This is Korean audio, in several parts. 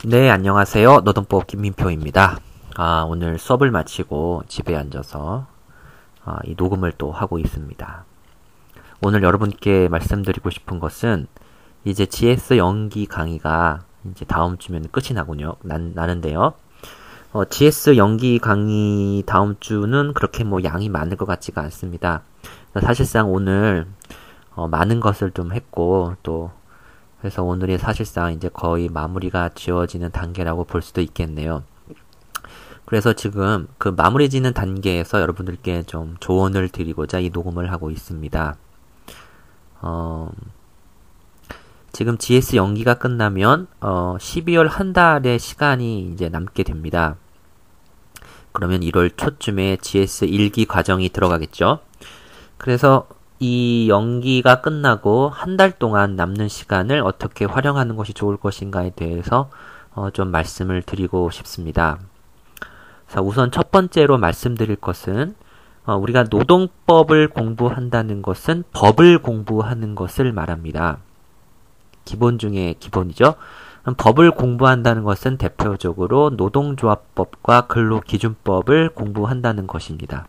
네, 안녕하세요. 노동법 김민표입니다. 오늘 수업을 마치고 집에 앉아서 이 녹음을 또 하고 있습니다. 오늘 여러분께 말씀드리고 싶은 것은 이제 GS 연기 강의가 이제 다음 주면 끝이 나는데요. GS 연기 강의 다음 주는 그렇게 양이 많을 것 같지가 않습니다. 사실상 오늘 많은 것을 좀 했고 또 그래서 오늘이 사실상 이제 거의 마무리가 지어지는 단계라고 볼 수도 있겠네요. 그래서 지금 그 마무리 짓는 단계에서 여러분들께 좀 조언을 드리고자 이 녹음을 하고 있습니다. 지금 GS 연기가 끝나면 12월 한 달의 시간이 이제 남게 됩니다. 그러면 1월 초쯤에 GS 1기 과정이 들어가겠죠. 그래서 이 연기가 끝나고 한 달 동안 남는 시간을 어떻게 활용하는 것이 좋을 것인가에 대해서 좀 말씀을 드리고 싶습니다. 자, 우선 첫 번째로 말씀드릴 것은 우리가 노동법을 공부한다는 것은 법을 공부하는 것을 말합니다. 기본 중에 기본이죠. 법을 공부한다는 것은 대표적으로 노동조합법과 근로기준법을 공부한다는 것입니다.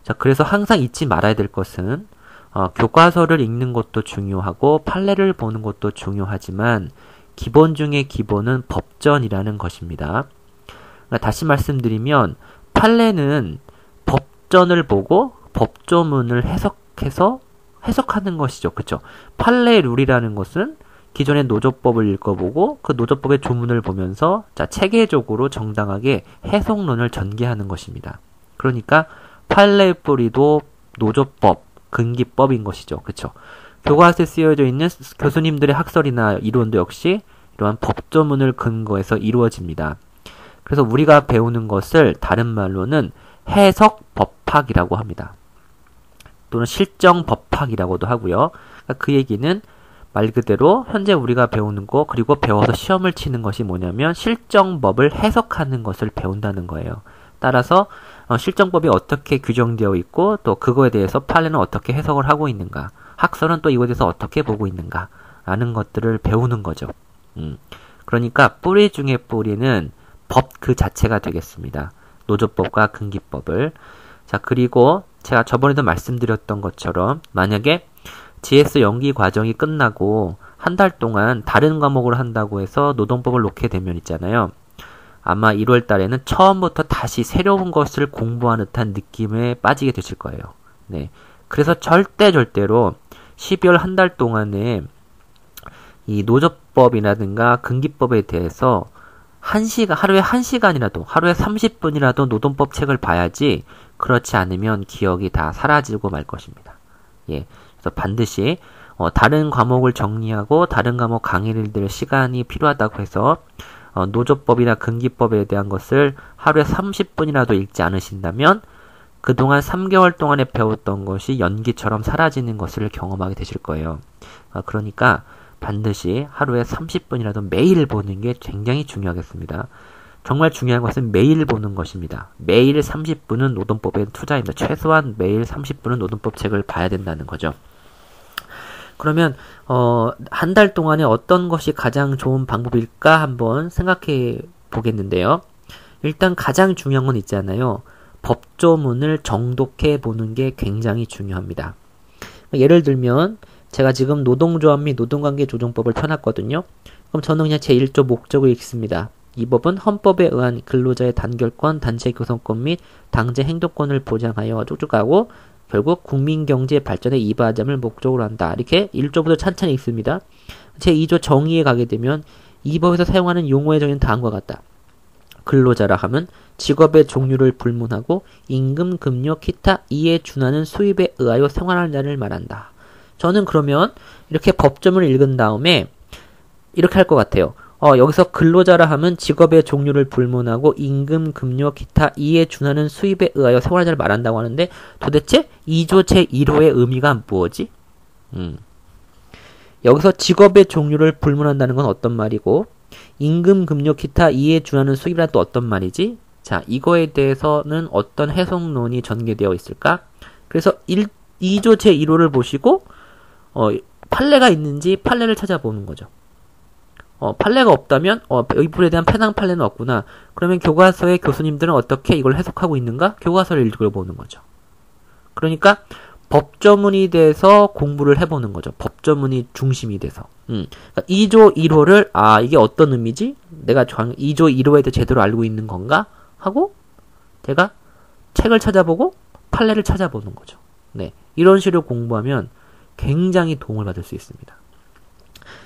자, 그래서 항상 잊지 말아야 될 것은 교과서를 읽는 것도 중요하고 판례를 보는 것도 중요하지만 기본 중에 기본은 법전이라는 것입니다. 그러니까 다시 말씀드리면 판례는 법전을 보고 법조문을 해석하는 것이죠. 그렇죠? 판례 룰이라는 것은 기존의 노조법을 읽어보고 그 노조법의 조문을 보면서 체계적으로 정당하게 해석론을 전개하는 것입니다. 그러니까 판례의 뿌리도 노조법, 근기법인 것이죠. 그쵸? 교과서에 쓰여져 있는 교수님들의 학설이나 이론도 역시 이러한 법조문을 근거해서 이루어집니다. 그래서 우리가 배우는 것을 다른 말로는 해석법학이라고 합니다. 또는 실정법학이라고도 하고요. 그러니까 그 얘기는 말 그대로 현재 우리가 배우는 거 그리고 배워서 시험을 치는 것이 뭐냐면 실정법을 해석하는 것을 배운다는 거예요. 따라서 실정법이 어떻게 규정되어 있고 또 그거에 대해서 판례는 어떻게 해석을 하고 있는가, 학설은 또 이거에 대해서 어떻게 보고 있는가 라는 것들을 배우는 거죠. 그러니까 뿌리 중에 뿌리는 법 그 자체가 되겠습니다. 노조법과 근기법을. 자, 그리고 제가 저번에도 말씀드렸던 것처럼 만약에 GS 연기 과정이 끝나고 한 달 동안 다른 과목을 한다고 해서 노동법을 놓게 되면 있잖아요. 아마 1월 달에는 처음부터 다시 새로운 것을 공부하는 듯한 느낌에 빠지게 되실 거예요. 네. 그래서 절대로 12월 한 달 동안에 이 노조법이라든가 근기법에 대해서 하루에 1시간이라도, 하루에 30분이라도 노동법 책을 봐야지 그렇지 않으면 기억이 다 사라지고 말 것입니다. 예. 그래서 반드시 다른 과목을 정리하고 다른 과목 강의를 들을 시간이 필요하다고 해서 노조법이나 근기법에 대한 것을 하루에 30분이라도 읽지 않으신다면 그동안 3개월 동안에 배웠던 것이 연기처럼 사라지는 것을 경험하게 되실 거예요. 그러니까 반드시 하루에 30분이라도 매일 보는 게 굉장히 중요하겠습니다. 정말 중요한 것은 매일 보는 것입니다. 매일 30분은 노동법에 투자입니다. 최소한 매일 30분은 노동법 책을 봐야 된다는 거죠. 그러면 한 달 동안에 어떤 것이 가장 좋은 방법일까 한번 생각해 보겠는데요. 일단 가장 중요한 건 있잖아요. 법조문을 정독해 보는 게 굉장히 중요합니다. 예를 들면 제가 지금 노동조합 및 노동관계조정법을 펴놨거든요. 그럼 저는 그냥 제1조 목적을 읽습니다. 이 법은 헌법에 의한 근로자의 단결권, 단체 교섭권 및 당제 행동권을 보장하여 쭉쭉 가고 결국 국민경제 발전에 이바지함을 목적으로 한다. 이렇게 1조부터 찬찬히 읽습니다. 제2조 정의에 가게 되면 이 법에서 사용하는 용어의 정의는 다음과 같다. 근로자라 하면 직업의 종류를 불문하고 임금, 급료, 기타 이에 준하는 수입에 의하여 생활하는 자를 말한다. 저는 그러면 이렇게 법조문을 읽은 다음에 이렇게 할 것 같아요. 여기서 근로자라 하면 직업의 종류를 불문하고 임금, 급료, 기타 이에 준하는 수입에 의하여 생활하는 자를 말한다고 하는데 도대체 2조 제1호의 의미가 뭐지? 여기서 직업의 종류를 불문한다는 건 어떤 말이고 임금, 급료, 기타 이에 준하는 수입이란 또 어떤 말이지? 자, 이거에 대해서는 어떤 해석론이 전개되어 있을까? 그래서 2조 제1호를 보시고 판례가 있는지 판례를 찾아보는 거죠. 판례가 없다면 이 부분에 대한 패당 판례는 없구나. 그러면 교과서의 교수님들은 어떻게 이걸 해석하고 있는가? 교과서를 읽어보는 거죠. 그러니까 법조문이 돼서 공부를 해보는 거죠. 법조문이 중심이 돼서. 그러니까 2조 1호를 이게 어떤 의미지? 내가 2조 1호에 대해 제대로 알고 있는 건가? 하고 제가 책을 찾아보고 판례를 찾아보는 거죠. 네, 이런 식으로 공부하면 굉장히 도움을 받을 수 있습니다.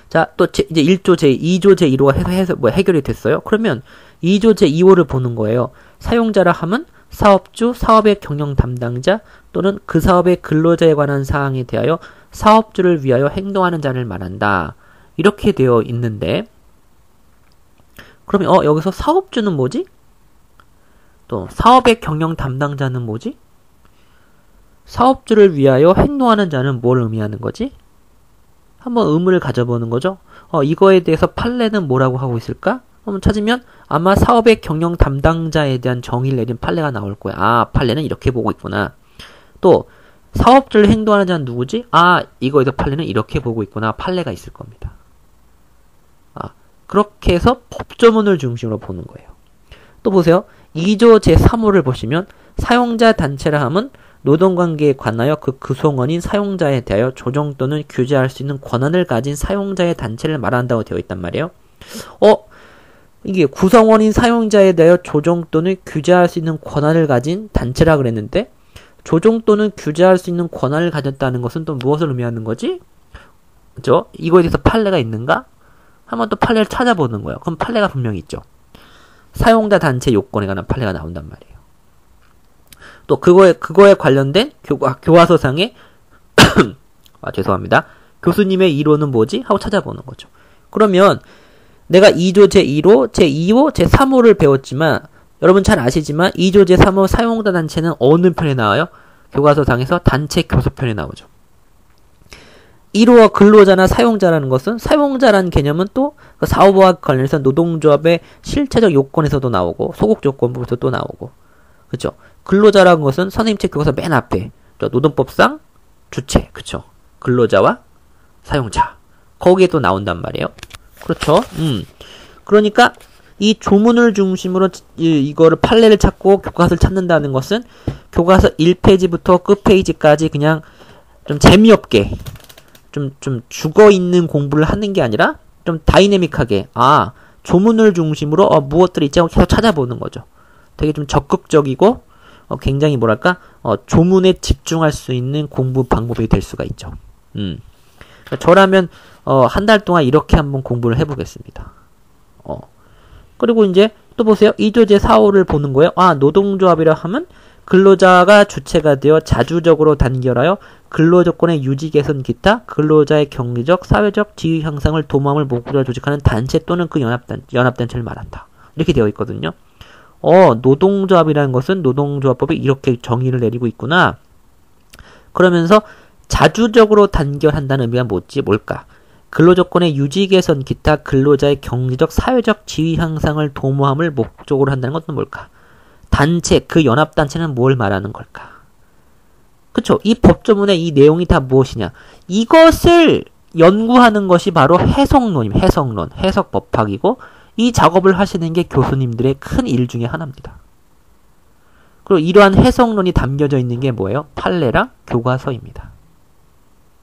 자, 또 이제 1조 제2조 제1호가 해결이 됐어요. 그러면 2조 제2호를 보는 거예요. 사용자라 함은 사업주, 사업의 경영 담당자 또는 그 사업의 근로자에 관한 사항에 대하여 사업주를 위하여 행동하는 자를 말한다. 이렇게 되어 있는데 그러면 여기서 사업주는 뭐지? 또 사업의 경영 담당자는 뭐지? 사업주를 위하여 행동하는 자는 뭘 의미하는 거지? 한번 의문을 가져보는 거죠. 이거에 대해서 판례는 뭐라고 하고 있을까? 한번 찾으면 아마 사업의 경영 담당자에 대한 정의를 내린 판례가 나올 거야. 판례는 이렇게 보고 있구나. 또 사업주를 행동하는 자는 누구지? 이거에서 판례는 이렇게 보고 있구나. 판례가 있을 겁니다. 그렇게 해서 법조문을 중심으로 보는 거예요. 또 보세요. 2조 제3호를 보시면 사용자 단체라 함은 노동관계에 관하여 그 구성원인 사용자에 대하여 조정 또는 규제할 수 있는 권한을 가진 사용자의 단체를 말한다고 되어 있단 말이에요. 이게 구성원인 사용자에 대하여 조정 또는 규제할 수 있는 권한을 가진 단체라 그랬는데 조정 또는 규제할 수 있는 권한을 가졌다는 것은 또 무엇을 의미하는 거지? 그죠? 이거에 대해서 판례가 있는가? 한번 또 판례를 찾아보는 거예요. 그럼 판례가 분명히 있죠. 사용자 단체 요건에 관한 판례가 나온단 말이에요. 또 그거에 관련된 교과서상의 죄송합니다. 교수님의 이론은 뭐지? 하고 찾아보는 거죠. 그러면 내가 2조 제1호, 제2호, 제3호를 배웠지만 여러분 잘 아시지만 2조 제3호 사용자 단체는 어느 편에 나와요? 교과서상에서 단체 교섭편에 나오죠. 1호와 근로자나 사용자라는 것은 사용자라는 개념은 또 그 사업과 관련해서 노동조합의 실체적 요건에서도 나오고 소극조건부에서 또 나오고 그렇죠. 근로자라는 것은 선생님 책 교과서 맨 앞에 노동법상 주체 그렇죠. 근로자와 사용자 거기에 또 나온단 말이에요. 그렇죠. 그러니까 이 조문을 중심으로 이거를 판례를 찾고 교과서를 찾는다는 것은 교과서 1페이지부터 끝페이지까지 그냥 좀 재미없게 좀 죽어있는 공부를 하는 게 아니라 좀 다이내믹하게 조문을 중심으로 무엇들이 있지 하고 계속 찾아보는 거죠. 되게 좀 적극적이고 굉장히 뭐랄까 조문에 집중할 수 있는 공부 방법이 될 수가 있죠. 저라면 한 달 동안 이렇게 한번 공부를 해보겠습니다. 그리고 이제 또 보세요. 2조 제4호를 보는 거예요. 노동조합이라 하면 근로자가 주체가 되어 자주적으로 단결하여 근로조건의 유지 개선 기타 근로자의 경리적, 사회적 지위 향상을 도모함을 목적으로 조직하는 단체 또는 그 연합단체를 말한다. 이렇게 되어 있거든요. 노동조합이라는 것은 노동조합법이 이렇게 정의를 내리고 있구나. 그러면서 자주적으로 단결한다는 의미가 뭘까? 근로조건의 유지 개선 기타 근로자의 경리적, 사회적 지위 향상을 도모함을 목적으로 한다는 것은 뭘까? 단체, 그 연합단체는 뭘 말하는 걸까? 그쵸? 이 법조문의 이 내용이 다 무엇이냐? 이것을 연구하는 것이 바로 해석론입니다. 해석법학이고 이 작업을 하시는 게 교수님들의 큰 일 중에 하나입니다. 그리고 이러한 해석론이 담겨져 있는 게 뭐예요? 판례랑 교과서입니다.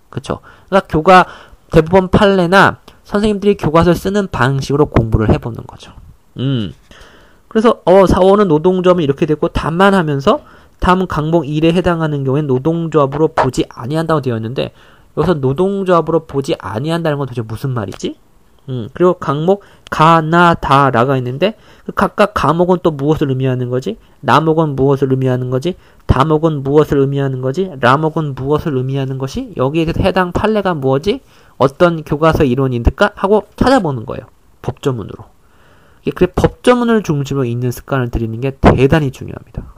그쵸? 그러니까 대부분 판례나 선생님들이 교과서를 쓰는 방식으로 공부를 해보는 거죠. 그래서 4호는 노동조합은 이렇게 됐고 다만 하면서 다음 강목 1에 해당하는 경우에는 노동조합으로 보지 아니한다고 되어 있는데 여기서 노동조합으로 보지 아니한다는 건 도대체 무슨 말이지? 그리고 강목 가, 나, 다, 라가 있는데 그 각각 가목은 또 무엇을 의미하는 거지? 나목은 무엇을 의미하는 거지? 다목은 무엇을 의미하는 거지? 라목은 무엇을 의미하는 것이? 여기에 대해서 해당 판례가 뭐지? 어떤 교과서 이론인들까? 하고 찾아보는 거예요. 법조문으로. 그래 법조문을 중심으로 읽는 습관을 들이는 게 대단히 중요합니다.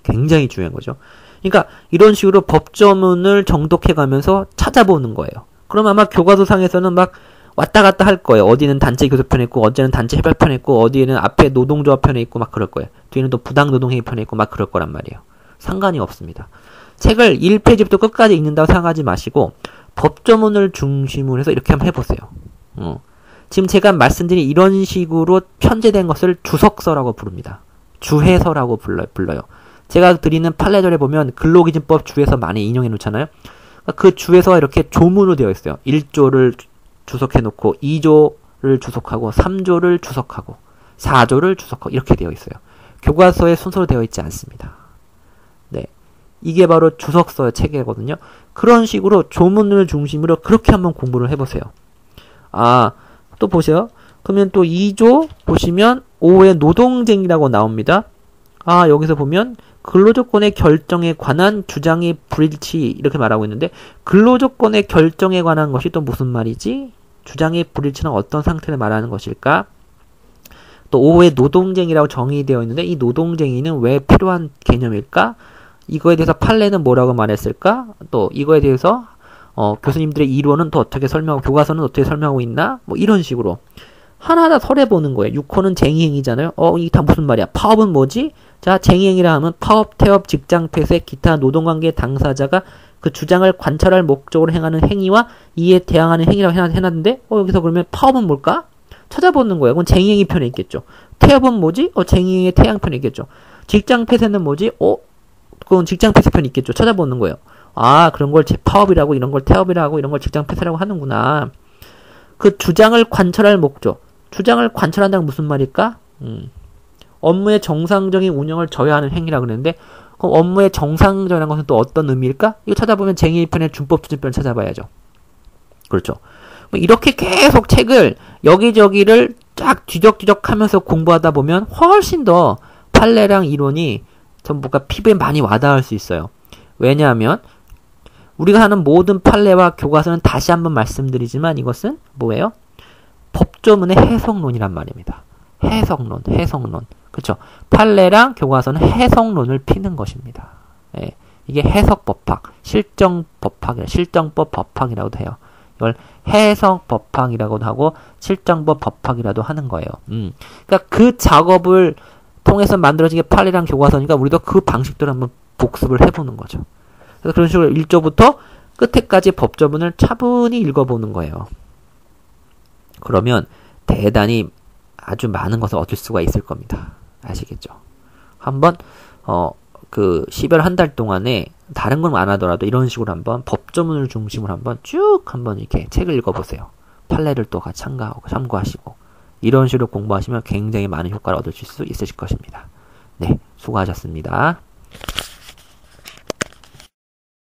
굉장히 중요한 거죠. 그러니까 이런 식으로 법조문을 정독해가면서 찾아보는 거예요. 그럼 아마 교과서상에서는 막 왔다 갔다 할 거예요. 어디는 단체 교섭편에 있고 어디는 단체 해발편에 있고 어디에는 앞에 노동조합 편에 있고 막 그럴 거예요. 뒤에는 또 부당노동회의 편에 있고 막 그럴 거란 말이에요. 상관이 없습니다. 책을 1페이지부터 끝까지 읽는다고 생각하지 마시고 법조문을 중심으로 해서 이렇게 한번 해보세요. 지금 제가 말씀드린 이런 식으로 편제된 것을 주석서라고 부릅니다. 주해서라고 불러요. 제가 드리는 판례절에 보면 근로기준법 주해서 많이 인용해 놓잖아요. 그 주해서가 이렇게 조문으로 되어 있어요. 1조를 주석해 놓고 2조를 주석하고 3조를 주석하고 4조를 주석하고 이렇게 되어 있어요. 교과서의 순서로 되어 있지 않습니다. 네, 이게 바로 주석서의 체계거든요. 그런 식으로 조문을 중심으로 그렇게 한번 공부를 해보세요. 또 보세요. 그러면 또 2조 보시면 5의 노동쟁이라고 나옵니다. 여기서 보면 근로조건의 결정에 관한 주장의 불일치 이렇게 말하고 있는데 근로조건의 결정에 관한 것이 또 무슨 말이지? 주장의 불일치는 어떤 상태를 말하는 것일까? 또 5의 노동쟁이라고 정의되어 있는데 이 노동쟁이는 왜 필요한 개념일까? 이거에 대해서 판례는 뭐라고 말했을까? 또 이거에 대해서 교수님들의 이론은 또 어떻게 설명하고 교과서는 어떻게 설명하고 있나? 뭐 이런 식으로 하나하나 설해보는 거예요. 6호는 쟁의행위잖아요. 이게 다 무슨 말이야? 파업은 뭐지? 자, 쟁의행위라 하면 파업, 태업, 직장 폐쇄, 기타 노동관계 당사자가 그 주장을 관철할 목적으로 행하는 행위와 이에 대항하는 행위라고 해놨는데 여기서 그러면 파업은 뭘까? 찾아보는 거예요. 그건 쟁의행위 편에 있겠죠. 태업은 뭐지? 쟁의행위의 태양 편에 있겠죠. 직장 폐쇄는 뭐지? 그건 직장 폐쇄 편에 있겠죠. 찾아보는 거예요. 그런 걸 파업이라고 이런 걸 태업이라고 이런 걸 직장 폐쇄라고 하는구나. 그 주장을 관철할 목적. 주장을 관철한다는 무슨 말일까? 업무의 정상적인 운영을 저해하는 행위라고 그러는데 그럼 업무의 정상적이라는 것은 또 어떤 의미일까? 이거 찾아보면 쟁의편의 준법투쟁편을 찾아봐야죠. 그렇죠. 이렇게 계속 책을 여기저기를 쫙 뒤적뒤적하면서 공부하다 보면 훨씬 더 판례랑 이론이 전부가 피부에 많이 와닿을 수 있어요. 왜냐하면 우리가 하는 모든 판례와 교과서는 다시 한번 말씀드리지만 이것은 뭐예요? 법조문의 해석론이란 말입니다. 해석론. 그렇죠? 판례랑 교과서는 해석론을 피는 것입니다. 예, 이게 해석법학, 실정법 법학이라고도 해요. 이걸 해석법학이라고도 하고 실정법 법학이라도 하는 거예요. 그러니까 그 작업을 통해서 만들어진 게 판례랑 교과서니까 우리도 그 방식대로 한번 복습을 해보는 거죠. 그래서 그런 식으로 1조부터 끝에까지 법조문을 차분히 읽어보는 거예요. 그러면 대단히 아주 많은 것을 얻을 수가 있을 겁니다. 아시겠죠? 한번 12월 한 달 동안에 다른 건 안 하더라도 이런 식으로 한번 법조문을 중심으로 한번 쭉 한번 이렇게 책을 읽어보세요. 판례를 또 같이 참고하시고 이런 식으로 공부하시면 굉장히 많은 효과를 얻으실 수 있으실 것입니다. 네, 수고하셨습니다.